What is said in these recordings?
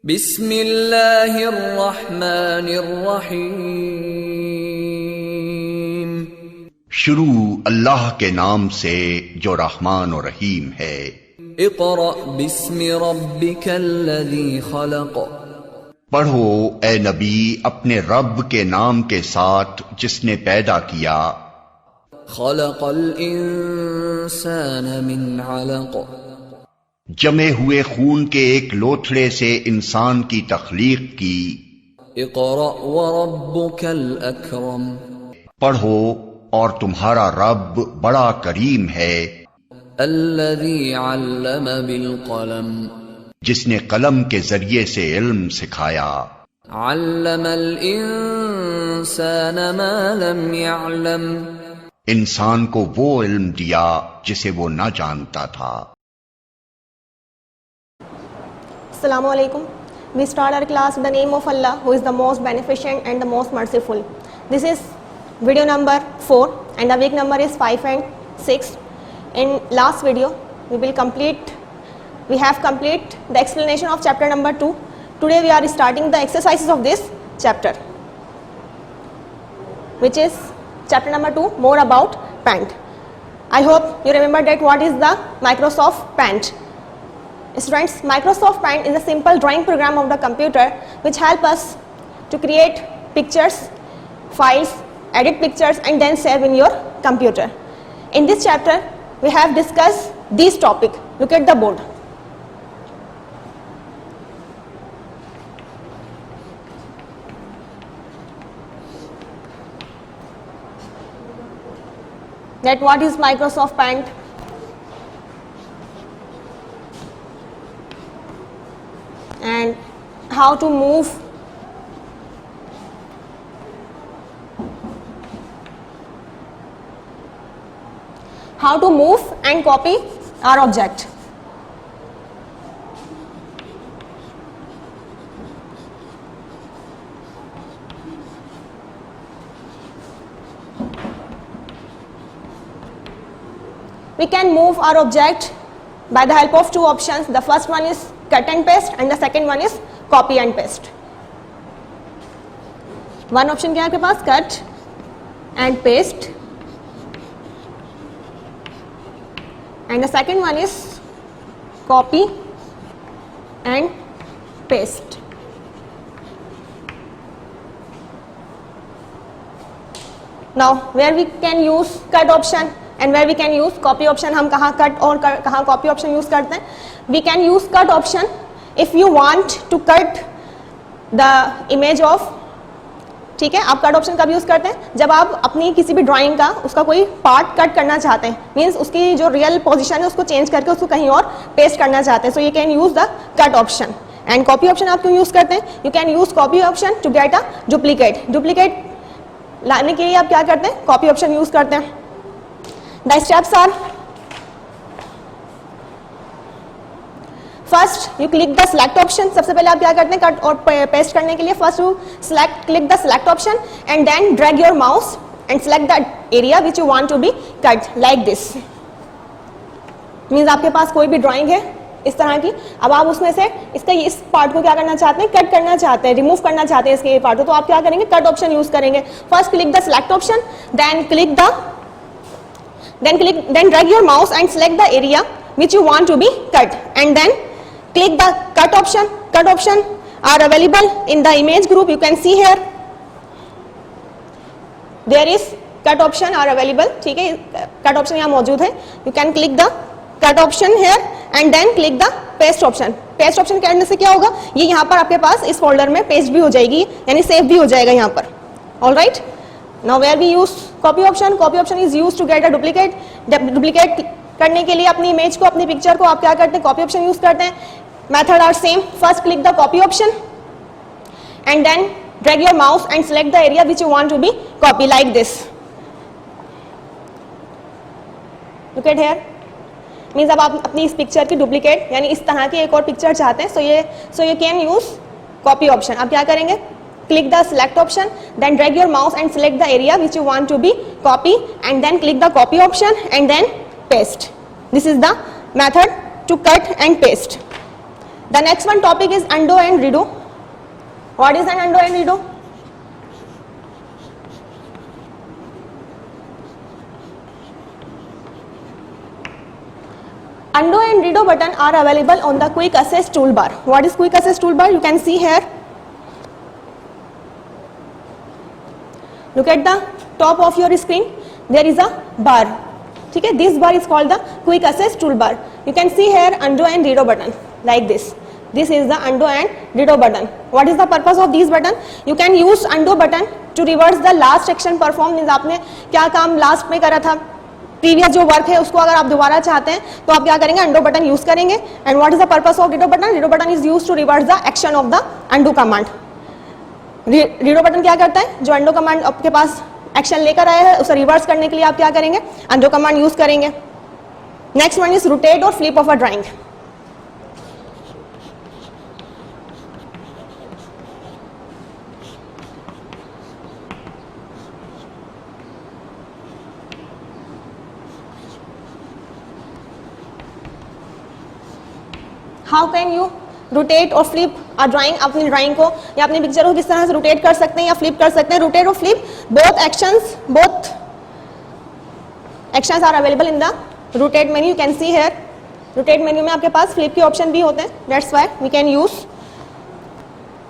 बिस्मिल्लाहिर्रहमानिर्रहीम। शुरू अल्लाह के नाम से जो रहमान और रहीम है। इक़रा बिस्मि रब्बिकल्लज़ी खलक़। पढ़ो ए नबी अपने रब के नाम के साथ जिसने पैदा किया। खलक़ल इंसान मिन अलक़। जमे हुए खून के एक लोथड़े से इंसान की तख्लीक की। इक़रा व रब्बुकल अकरम। पढ़ो और तुम्हारा रब बड़ा करीम है। अल्लज़ी अल्लम बिल क़लम। जिसने कलम के जरिए से इल्म सिखाया। अल्लमल इंसान मा लम यअलम। इंसान को वो इल्म दिया जिसे वो न जानता था। Assalamu alaikum. We start our class with the name of Allah, who is the most beneficent and the most merciful. This is video number 4 and the week number is 5 and 6. In last video, we have completed the explanation of chapter number 2. Today we are starting the exercises of this chapter, which is chapter number 2, more about Paint. I hope you remember that what is the Microsoft Paint. Students, Microsoft Paint is a simple drawing program of the computer which help us to create pictures, files, edit pictures and then save in your computer. In this chapter, we have discussed these topics. Look at the board. That what is Microsoft Paint? And how to move and copy our object. We can move our object by the help of two options. The first one is cut and paste and the second one is copy and paste. One option क्या है आपके पास? Cut and paste and the second one is copy and paste. Now where we can use cut option and where we can use copy option, हम कहाँ cut और कहाँ copy option use करते हैं? We can use cut option if you want to cut the image of, ठीक है, आप cut option कब यूज करते हैं? जब आप अपनी किसी भी ड्राइंग का उसका कोई पार्ट कट करना चाहते हैं, मीन्स उसकी जो रियल पोजीशन है उसको चेंज करके उसको कहीं और पेस्ट करना चाहते हैं. So you can use the cut option. And copy option आप क्यों यूज करते हैं? You can use copy option to get a duplicate लाने के लिए आप क्या करते हैं? कॉपी ऑप्शन यूज करते हैं. The steps are, first you click the select option. सबसे पहले आप क्या करते हैं कट और पेस्ट करने के लिए? First you click the select option and then drag your mouse and select the area which you want to be cut like this. Means आपके पास कोई भी ड्राइंग है इस तरह की, अब आप उसमें से इसका इस पार्ट को क्या करना चाहते हैं? कट करना चाहते हैं, रिमूव करना चाहते हैं इसके ये पार्ट को, तो आप क्या करेंगे? कट ऑप्शन यूज करेंगे. First click the select option, then drag your mouse and select the area which you want to be cut and then click the cut option. Cut option are available in the image group. You can see here there is cut option are available. ठीक है, cut option यहाँ मौजूद है. You can click the cut option here and then click the paste option. paste option करने से क्या होगा? ये यहाँ पर आपके पास इस फोल्डर में पेस्ट भी हो जाएगी, यानी सेव भी हो जाएगा यहाँ पर. All right. Now where we use copy option is used to get a duplicate करने के लिए अपनी इमेज को, अपनी पिक्चर को आप क्या करते हैं? कॉपी ऑप्शन यूज करते हैं. Method are same. First click the copy option and then drag your mouse and select the area which you want to be copy like this. Look at here. Means अब आप अपनी इस picture की duplicate यानी इस तरह की एक और पिक्चर चाहते हैं, so you can use copy option. आप क्या करेंगे? click the select option, then drag your mouse and select the area which you want to be copy and then click the copy option and then paste. This is the method to cut and paste. The next one topic is undo and redo. What is an undo and redo? Undo and redo button are available on the quick access toolbar. What is quick access toolbar? You can see here. Look at the top of your screen. There is a bar. ठीक है, this bar is called the quick access toolbar. You can see here undo and redo button like this. This is the undo and redo button. What is the purpose of these button? You can use undo button to reverse the last action performed. means आपने क्या काम last में करा था, previous जो work है उसको अगर आप दोबारा चाहते हैं तो आप क्या करेंगे, अंडो बटन यूज करेंगे. And what is the purpose of redo button? Redo button is used to reverse the action of the undo command. Redo button क्या करता है, जो अंडो कमांड आपके पास एक्शन लेकर आया है उसे रिवर्स करने के लिए आप क्या करेंगे, अंडो कमांड यूज करेंगे. नेक्स्ट वन इज रोटेट और flip of a drawing. How can you rotate और फ्लिप अ ड्राइंग? अपनी ड्राइंग को या अपनी पिक्चर को किस तरह से रोटेट कर सकते हैं या फ्लिप कर सकते हैं. रोटेट और flip both actions are available in the rotate menu. You can see here rotate menu में आपके पास फ्लिप के ऑप्शन भी होते हैं. That's why we can use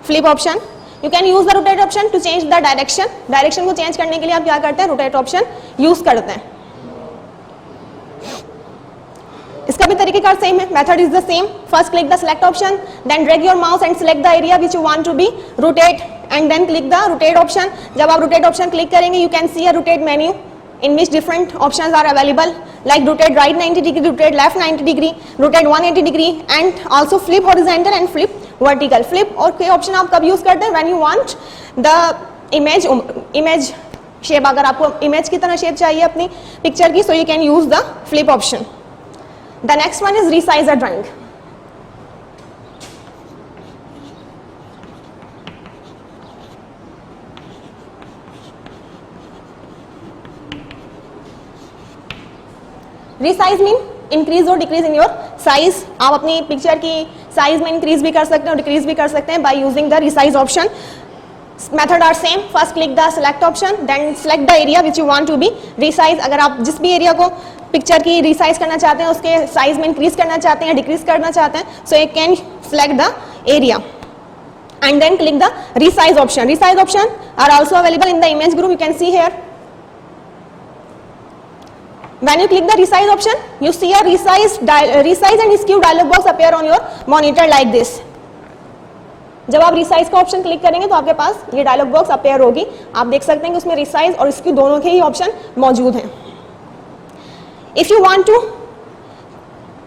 flip option. You can use the rotate option to change the direction. Direction को change करने के लिए आप क्या करते हैं, रोटेट ऑप्शन यूज करते हैं. इसका भी तरीकेकार सेम है. Method is the same. First click the select option, then drag your mouse and select the area which you want to be rotate and then click the rotate option. जब आप rotate option click करेंगे you can see a rotate menu in which different options are available like rotate right 90 degree, rotate left 90 degree, rotate 180 degree and also flip horizontal and flip vertical. flip और के option आप कब use करते हैं, when you want the image shape. अगर आपको image की तरह शेप चाहिए अपनी पिक्चर की, so you can use the flip option. The next one is resize a drawing. Resize mean increase और डिक्रीज इन योर साइज. आप अपनी पिक्चर की साइज में इंक्रीज भी कर सकते हैं और डिक्रीज भी कर सकते हैं by using the resize option. Method are same. First click the select option, then select the area which you want to be resize. अगर आप जिस भी एरिया को पिक्चर की रिसाइज करना चाहते हैं, उसके साइज में इंक्रीज करना चाहते हैं या डिक्रीज करना चाहते हैं, so you can select the area and then click the resize option. Resize option are also available in the image group. You can see here. When you click the resize option, you see a resize and skew dialog box appear on your monitor like this. जब आप resize का option click करेंगे तो आपके पास ये dialogue box appear होगी. आप देख सकते हैं कि उसमें resize और skew दोनों के ही ऑप्शन मौजूद हैं. If you want to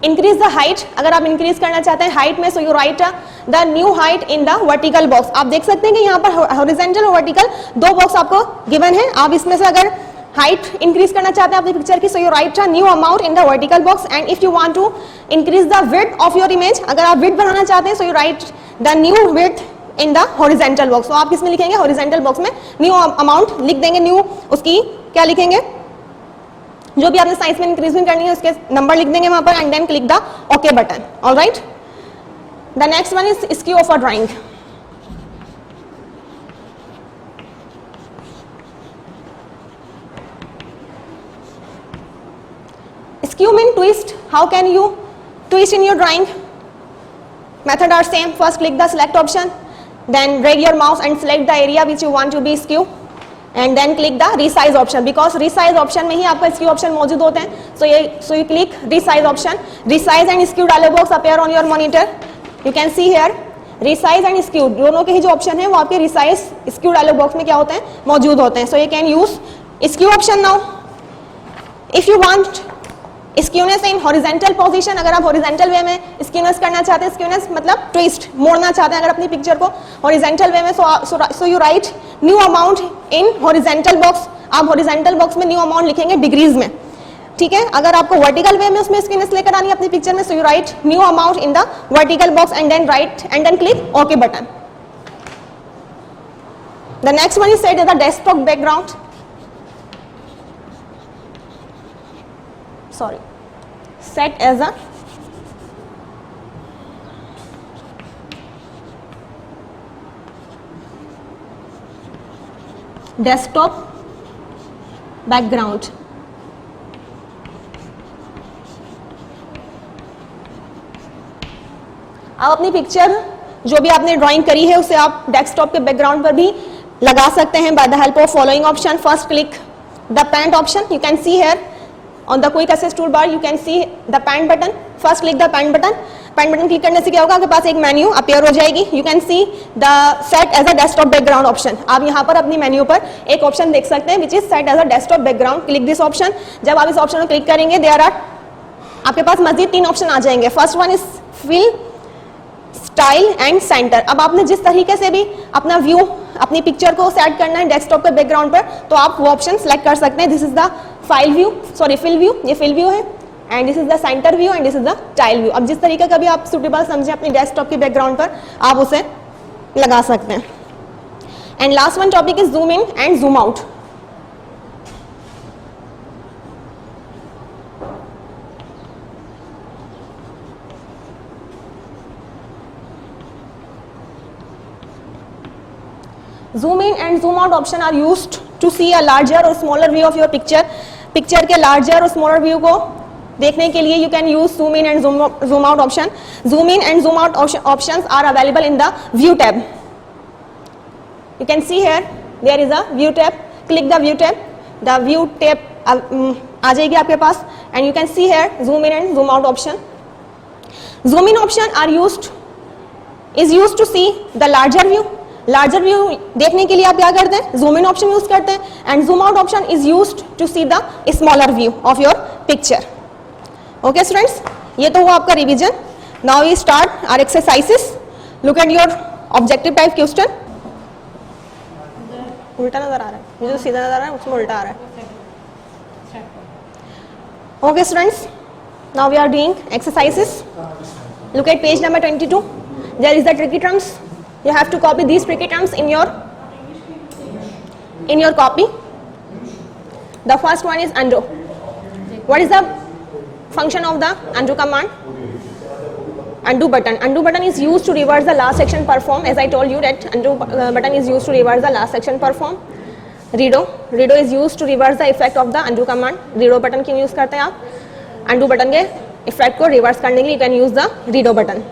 increase the height, अगर आप increase करना चाहते हैं height में, so you write the new height in the vertical box. आप देख सकते हैं कि यहाँ पर horizontal और vertical दो बॉक्स आपको given है. आप इसमें से अगर हाइट इंक्रीज करना चाहते हैं अपनी पिक्चर की, so you write a new amount in the vertical box. And if you want to increase the width of your image, अगर आप विड्थ बढ़ाना चाहते हैं, so you write the new width in the horizontal box. तो आप किसमें लिखेंगे, horizontal box में न्यू अमाउंट लिख देंगे. न्यू उसकी क्या लिखेंगे, जो भी आपने साइज में इंक्रीजमेंट करनी है उसके नंबर लिख देंगे वहां पर. And then click the okay button. Alright, the next one is skew of a drawing. Skew mean twist. How can you twist in your drawing? Method are same. First click the select option, then drag your mouse and select the area which you want to be skew, and then click the resize option. Because resize option में ही आपका skew option मौजूद होते हैं. So you click resize option. Resize and skew dialog box appear on your monitor. You can see here resize and skew दोनों के ही जो option है वो आपके resize skew dialog box में क्या होते हैं, मौजूद होते हैं. So you can use skew option now. If you want skewness in horizontal position, अगर आप हॉरिजॉन्टल वे में स्क्यूनेस करना चाहते हैं, स्क्यूनेस मतलब ट्विस्ट, मोड़ना चाहते हैं अगर अपनी पिक्चर को हॉरिजॉन्टल वे में, so you write new amount in horizontal box. आप हॉरिजॉन्टल बॉक्स में न्यू अमाउंट लिखेंगे डिग्रीज में. ठीक है, अगर आपको वर्टिकल वे में उसमें स्क्यूनेस लेकर आनी है अपनी पिक्चर में, so you write new amount in the vertical box and then write and then click okay button. The next one is set as the desktop background. set as a desktop background. आप अपनी picture जो भी आपने drawing करी है उसे आप desktop के बैकग्राउंड पर भी लगा सकते हैं by the help of following option. First click the paint option, you can see here on the quick access tool bar you can see the paint button. First click the paint button. Paint button click करने से क्या होगा, आपके पास एक menu appear हो जाएगी। You can see the set as a desktop background option. आप यहाँ पर अपनी मेन्यू पर एक ऑप्शन देख सकते हैं which is set as a desktop background. Click this option. जब आप इस ऑप्शन को क्लिक करेंगे देयर आर आपके पास मजीद 3 ऑप्शन आ जाएंगे। First one is fill, style and centre. अब आपने जिस तरीके से भी अपना व्यू, अपनी पिक्चर को सेट करना है डेस्कटॉप के बैकग्राउंड पर, तो आप वो ऑप्शन सेलेक्ट कर सकते हैं। This is the file view, sorry fill view, ये फिल व्यू है, and this is the centre view and this is the tile view. अब जिस तरीके का भी आप सुटेबल समझे अपनी डेस्कटॉप के बैकग्राउंड पर, आप उसे लगा सकते हैं। And last one topic is zoom in and zoom out. Zoom in and zoom out option are used to see a larger or smaller view of your picture. Picture के larger और smaller view को देखने के लिए you can use zoom in and zoom out option. Zoom in and zoom out options are available in the view tab. You can see here there is a view tab. Click the view tab. The view tab आ जाएगी आपके पास and you can see here zoom in and zoom out option. Zoom in option is used to see the larger view. Larger view देखने के लिए आप क्या करते हैं, zoom in option use करते हैं, and zoom out option is used to see the smaller view of your picture. Okay students, ये तो हुआ आपका revision. Now we start our exercises. Look at your objective type question. उल्टा नजर आ रहा है, मुझे तो सीधा नजर आ रहा है, उसमें उल्टा आ रहा है। Okay students, now we are doing exercises. Look at page number 22. There is the tricky terms. You have to copy these tricky terms in your copy. The first one is undo. What is the function of the undo command? Undo button. Undo button is used to reverse the last action performed. As I told you that undo button is used to reverse the last action performed. Redo. Redo is used to reverse the effect of the undo command. Redo button क्यों use करते हैं आप? Undo button के effect को reverse करने के लिए you can use the redo button.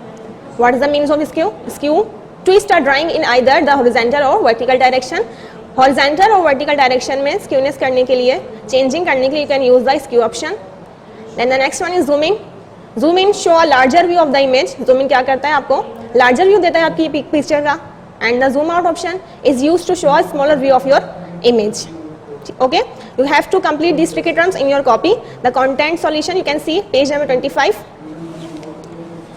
What is the means of skew? Skew. Twist a drawing in either the horizontal or vertical direction. Horizontal और vertical direction में skewness करने के लिए, changing करने के लिए you can use the skew option. Then the next one is zooming. Zoom in show a larger view of the image. Zoom in क्या करता है, आपको larger view देता है आपकी पिक्चर का. And the zoom out option is used to show a smaller view of your image. Okay, you have to complete these tricky terms in your copy. The content solution you can see page number 25.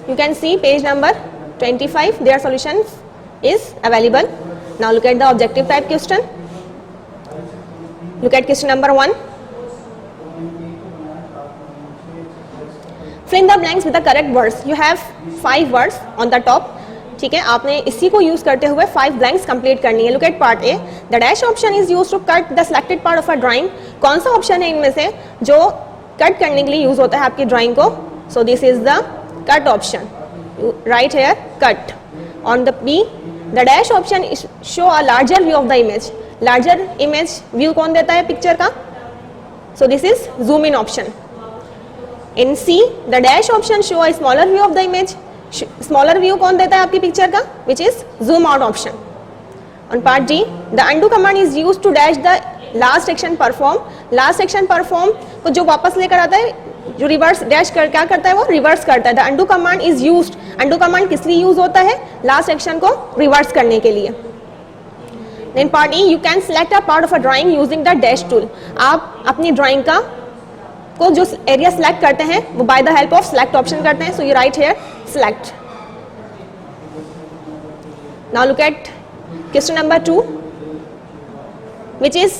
You can see page number 25. Their solutions is available. Now look at the objective type question. Look at question number 1. Fill in the blanks with the correct words. You have 5 words on the top. ठीक है, आपने इसी को use करते हुए 5 blanks complete करनी है। Look at part A. The dash option is used to cut the selected part of a drawing. कौन सा ऑप्शन है इनमें से जो कट करने के लिए यूज होता है आपकी ड्राइंग को? सो this is the cut option. Right here cut. On the B, the dash option is show a larger view of the image. Larger image view कौन देता है पिक्चर का? So this is zoom in option. In C, the dash option show a smaller view of the image. Smaller view कौन देता है आपकी picture का? Which is zoom out option. On part D, the undo command is used to dash the last action perform. Last action perform को जो वापस लेकर आता है, जो रिवर्स डैश कर क्या करता है, वो रिवर्स करता है. The undo command is used. Undo command किस लिए यूज होता है? लास्ट एक्शन को रिवर्स करने के लिए. Then part E, you can select a part of a drawing using the dash tool. आप अपनी ड्राइंग का को जो एरिया सिलेक्ट करते हैं वो bye the help of select option करते हैं. So you write here select. Now look at question number 2, which is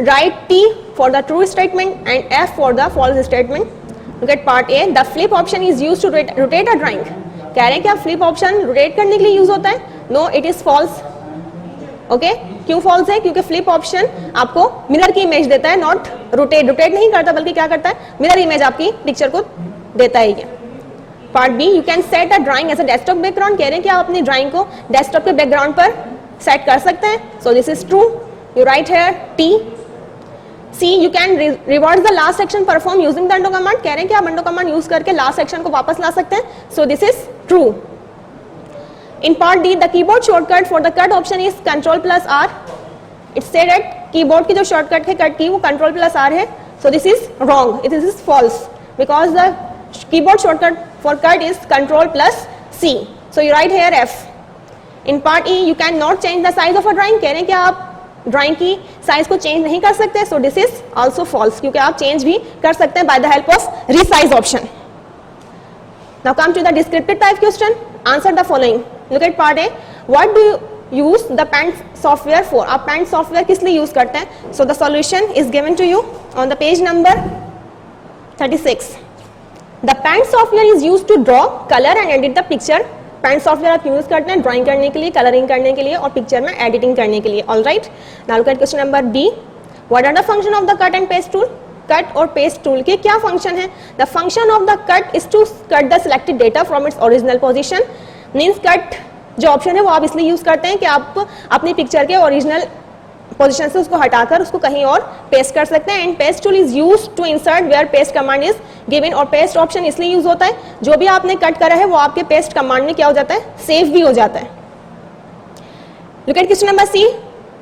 write T for the true statement and F for the false statement. Look at part A. The flip option is used to rotate a drawing. कह रहे हैं कि आप flip option rotate करने के लिए use होता है? No, it is false. Okay? क्यों false है? क्योंकि flip option आपको मिरर की इमेज देता है, not rotate. rotate नहीं करता बल्कि क्या करता है? मिरर इमेज आपकी पिक्चर को देता है ये. Part B. You can set a drawing as a desktop background. कह रहे हैं कि आप अपनी ड्राइंग को डेस्कटॉप के बैकग्राउंड पर सेट कर सकते हैं. So this is true. You write here T. C, you can revert the last action performed using the undo command. कह रहे हैं कि आप undo command use करके last action को वापस ला सकते हैं. So this is true. In part D, the keyboard shortcut for the cut option is Control plus R. It said that keyboard की जो shortcut है cut की वो Control plus R है. So this is wrong. This is false because the keyboard shortcut for cut is Control plus C. So you write here F. In part E, you cannot change the size of a drawing. कह रहे हैं कि आप drawing की size को change नहीं कर सकते. So this is also false क्योंकि आप चेंज भी कर सकते हैं by the help of resize option. Now come to the descriptive type question. Answer the following. Look at part A. What do you use the paint software for? आप paint software किस लिए use करते हैं? So the solution is given to you on the page number 36. The paint software is use to draw, colour and edit the picture. Paint software आप use करते हैं drawing करने के लिए, कलरिंग करने के लिए और पिक्चर में एडिटिंग करने के लिए. Alright, now look at question number B. What are the function of the cut and paste tool? Cut और पेस्ट टूल के क्या फंक्शन है? The function of the cut is to cut the selected data from its original position. Means cut जो option है वो आप इसलिए use करते हैं कि आप अपनी पिक्चर के ओरिजिनल पोजीशन से उसको हटाकर उसको कहीं और पेस्ट कर सकते हैं. And paste tool is use to insert where paste command is given. और पेस्ट ऑप्शन इसलिए यूज होता है जो भी आपने कट करा है वो आपके पेस्ट कमांड में क्या हो जाता है? सेव भी हो जाता है. Look at question number C.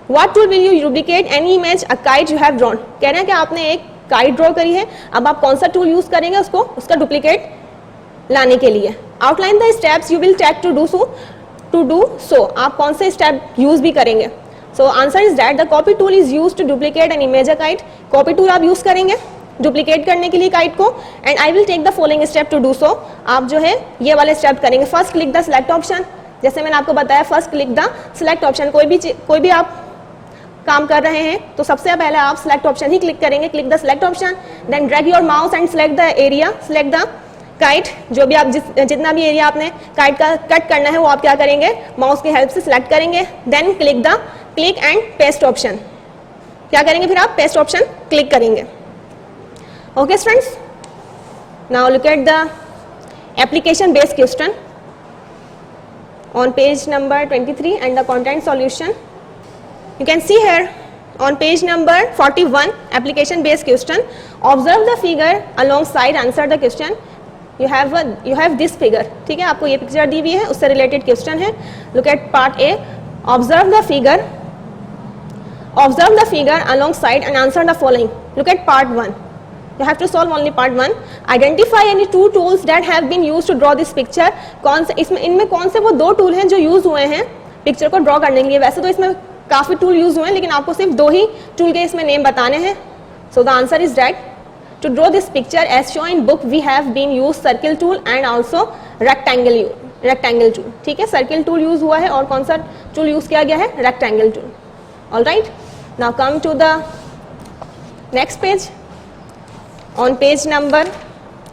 What tool will you duplicate any image a kite you have drawn? कह रहे हैं कि आपने एक काइट ड्रॉ करी है, अब आप कौन सा टूल यूज करेंगे उसका डुप्लीकेट लाने के लिए? Outline the steps you will take to do so. आप कौन से स्टेप यूज भी करेंगे? So answer is that the copy tool is used to duplicate an image a kite. Copy tool आप यूज करेंगे डुप्लीकेट करने के लिए काइट को. And I will take the following step to do so. आप जो है ये वाले स्टेप करेंगे. First click the select option. जैसे मैंने आपको बताया first click the select option. कोई भी आप काम कर रहे हैं तो सबसे पहले आप सिलेक्ट ऑप्शन ही क्लिक करेंगे. Click the select option, then drag your mouse and select the area, select the kite. जो भी आप जितना भी एरिया आपने काइट का कट करना है वो आप क्या करेंगे? माउस की हेल्प से सिलेक्ट करेंगे. Then click and paste option. क्या करेंगे फिर आप? पेस्ट ऑप्शन क्लिक करेंगे. Okay students, now look at the application based question on page number 23 and the content solution. You can see here on page number 41 application based question. Observe the figure alongside answer the question. You have this figure. ठीक है, आपको ये picture दी हुई है, उससे related question है. Look at part A. Observe the figure alongside and answer the following. Look at part 1. You have to solve only part 1. Identify any two tools that have been used to draw this picture. इनमें कौन से वो दो tool हैं जो use हुए हैं picture को ड्रॉ करने के लिए? वैसे तो इसमें काफी टूल यूज हुए हैं लेकिन आपको सिर्फ दो ही टूल के इसमें नेम बताने हैं. So the answer is that to draw this picture as show in book we have been use circle tool and also rectangle tool. ठीक है, सर्किल टूल यूज हुआ है और कौन सा टूल यूज किया गया है? Rectangle tool. Alright, now come to the next page. On page number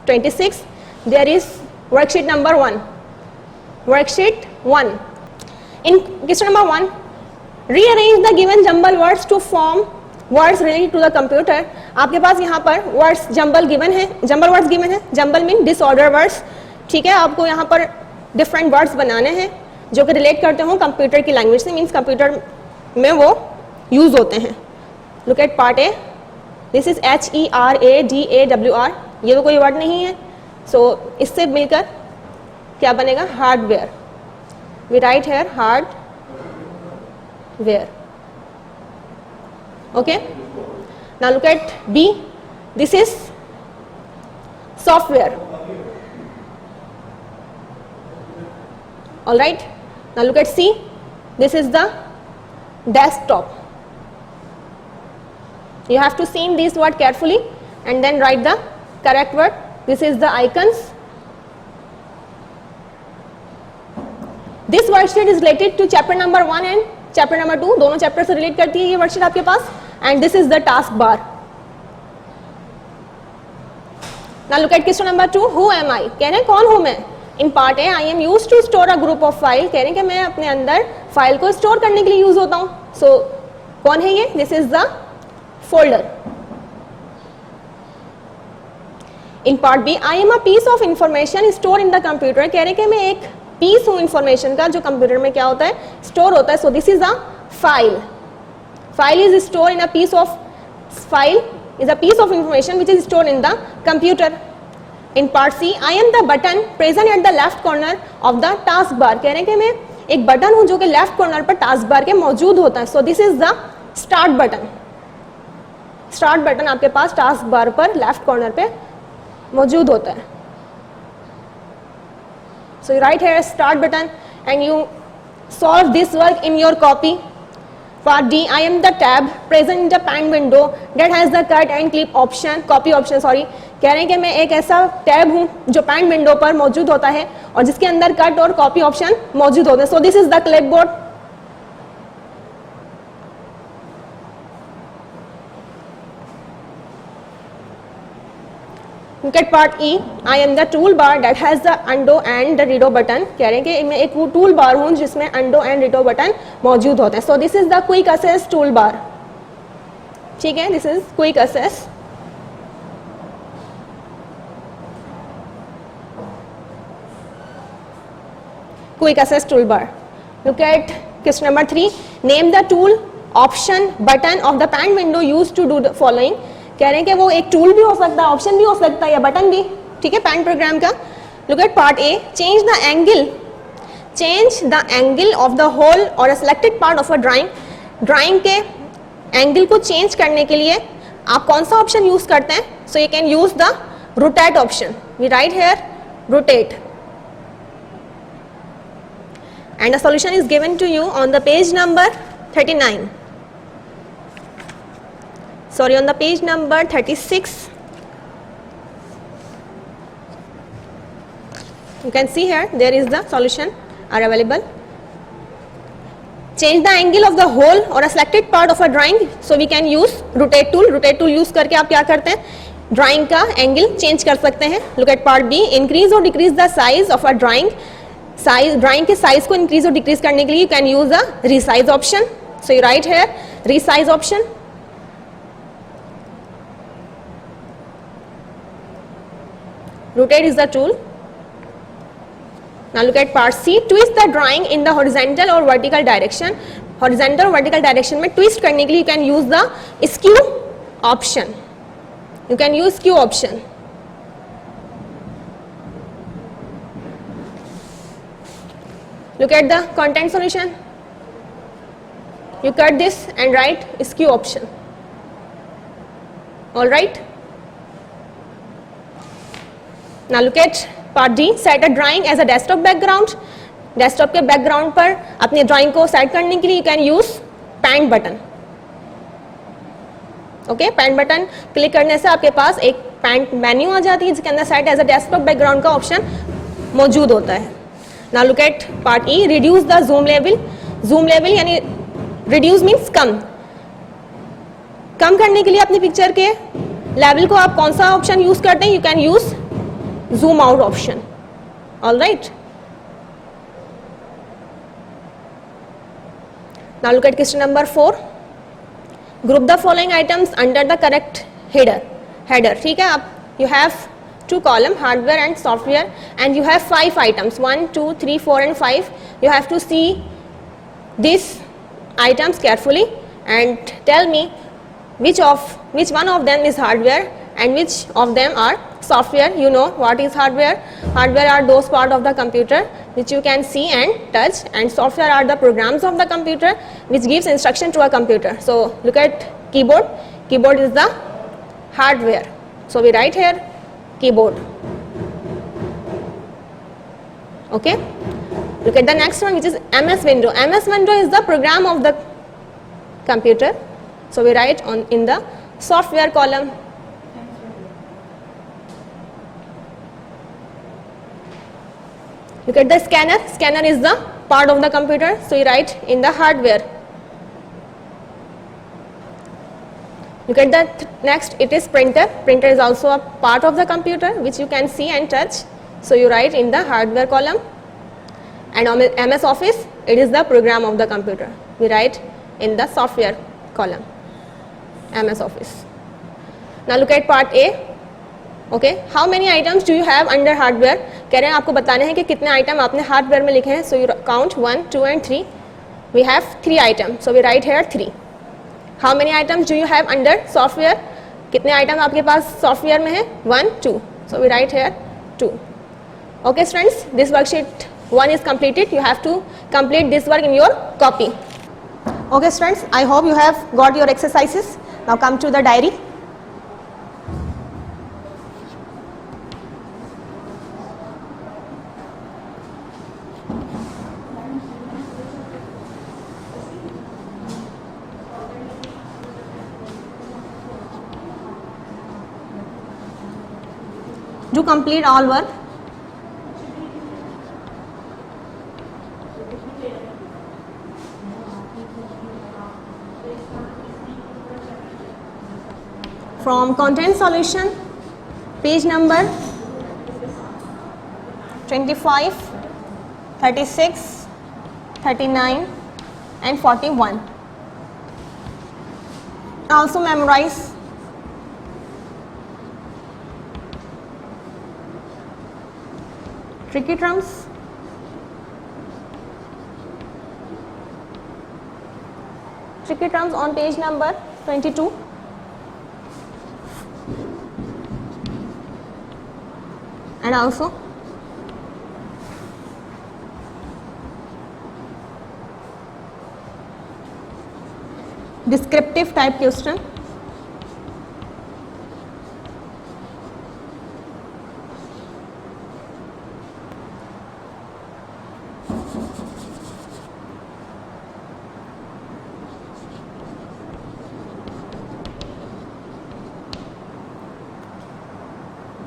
26 there is worksheet number 1. Worksheet 1. In question number 1, rearrange the given jumble words to form words related to the computer. आपके पास यहाँ पर words jumble words given है. jumble mean disorder words. ठीक है, आपको यहाँ पर different words बनाने हैं जो कि relate करते हो कंप्यूटर की लैंग्वेज से. मीन्स कंप्यूटर में वो यूज होते हैं. Look at part A. This is HERADAWR. ये तो कोई वर्ड नहीं है. So इससे मिलकर क्या बनेगा? Hardware. We write here hardware. Okay, now look at B. This is software. All right, now look at C. This is the desktop. You have to see this word carefully and then write the correct word. This is the icons. This worksheet is related to chapter number 1 and chapter number 2. दोनों chapter से relate करती है ये worksheet आपके पास. And this is the task bar. Now look at question number 2. Who am I? कह रहे हैं कौन हूं मैं? In part A I am used to store a group of file. कह रहे हैं कि मैं अपने अंदर फाइल को स्टोर करने के लिए यूज होता हूं. सो कौन है ये? This is the folder. In part B I am a piece of information store in the computer. कह रहे हैं कि मैं एक पीस हूं इंफॉर्मेशन का जो कंप्यूटर में क्या होता है? स्टोर होता है. सो this is a file. File is stored in a piece of file is a piece of information which is stored in the computer. In part C, I am the button present at the left corner of the task bar. कह रहे हैं कि मैं एक button हूं जो कि left corner पर टास्क बार के मौजूद होता है. सो this is the start button. Start button आपके पास टास्क बार पर लेफ्ट कॉर्नर पे मौजूद होता है. So you write here start button and you solve this work in your copy. Part D, I am the tab present in the pan window that has the cut and clip option, copy option sorry. कह रहे हैं कि मैं एक ऐसा tab हूं जो pan window पर मौजूद होता है और जिसके अंदर कट और कॉपी ऑप्शन मौजूद होते हैं. सो this is the clipboard. Look at part E. I am the toolbar that has the undo and the redo button. कह रहे हैं कि मैं एक टूल बार हूँ जिसमें undo and redo बटन मौजूद होते हैं. So this is the quick access toolbar. ठीक है, this is quick access. Quick access toolbar. Look at question number 3. Name the tool, option, button of the pan window used to do the following. कह रहे हैं कि वो एक tool भी हो सकता है, ऑप्शन भी हो सकता है या बटन भी. ठीक है, पैन प्रोग्राम का. Look at part A. Change the angle of the hole or selected part of a drawing. Drawing के एंगल को चेंज करने के लिए आप कौन सा ऑप्शन यूज करते हैं? So you can use the rotate option. We write here rotate and the solution is given to you on the page number 39. Sorry, on the page number 36. You can see here there is the solution are available. Change the angle of the whole or a selected part of a drawing. So we can use rotate tool. Rotate tool use करके आप क्या करते हैं? Drawing का angle change कर सकते हैं. Look at part B. Increase or decrease the size of a drawing. Size drawing के साइज को इंक्रीज और डिक्रीज करने के लिए you can use the resize option. So you write here resize option. Rotate is the tool. Now look at part C. Twist the drawing in the horizontal और vertical direction. Horizontal और vertical direction में twist करने के लिए you can use the skew option. You can use skew option. Look at the content solution. You cut this and write skew option. All right. Now look at part D. Set a drawing as a desktop background. Desktop के background पर अपने drawing को set करने के लिए you can use pan button. Okay, pan button click करने से आपके पास एक pan menu आ जाती है जिसके अंदर set as a desktop background का option मौजूद होता है. Now look at part E. Reduce the zoom level. Zoom level यानी reduce means कम. कम करने के लिए अपनी पिक्चर के लेवल को आप कौन सा ऑप्शन यूज करते हैं? You can use zoom out option. All right. Now look at question number 4. Group the following items under the correct header. ठीक है, आप you have 2 column hardware and software and you have 5 items 1 2 3 4 and 5. You have to see these items carefully and tell me which one of them is hardware and which of them are software. You know what is hardware? Hardware are those part of the computer which you can see and touch, and software are the programs of the computer which gives instruction to a computer. So look at keyboard. Keyboard is the hardware. So we write here keyboard. Okay, look at the next one which is MS window. MS window is the program of the computer. So we write in the software column. Look at the scanner. Scanner is the part of the computer. So you write in the hardware. Look at the next, it is printer. Printer is also a part of the computer which you can see and touch. So you write in the hardware column. And on MS Office, it is the program of the computer. We write in the software column. MS Office. Now look at part A. Okay, how many items do you have under hardware? कह रहे हैं आपको बताने हैं कि कितने item आपने hardware में लिखे हैं. So you count 1, 2 and 3. We have 3 items. So we write here 3. How many items do you have under software, कितने आइटम आपके पास सॉफ्टवेयर में है, 1 2, so we write here 2. Okay students, this worksheet 1 is completed. You have to complete this work in your copy. Okay students, I hope you have got your exercises. Now come to the diary. Do complete all work. From content solution, page number 25, 36, 39 and 41. Also memorize tricky terms, on page number 22. And also descriptive type question.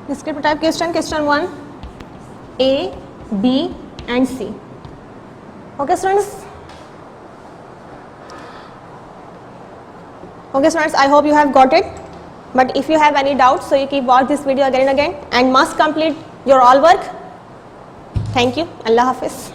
Descriptive type question, question 1, A, B and C. Okay students? Okay students, I hope you have got it. But if you have any doubts, so you keep watch this video again and again and must complete your all work. Thank you. Allah Hafiz.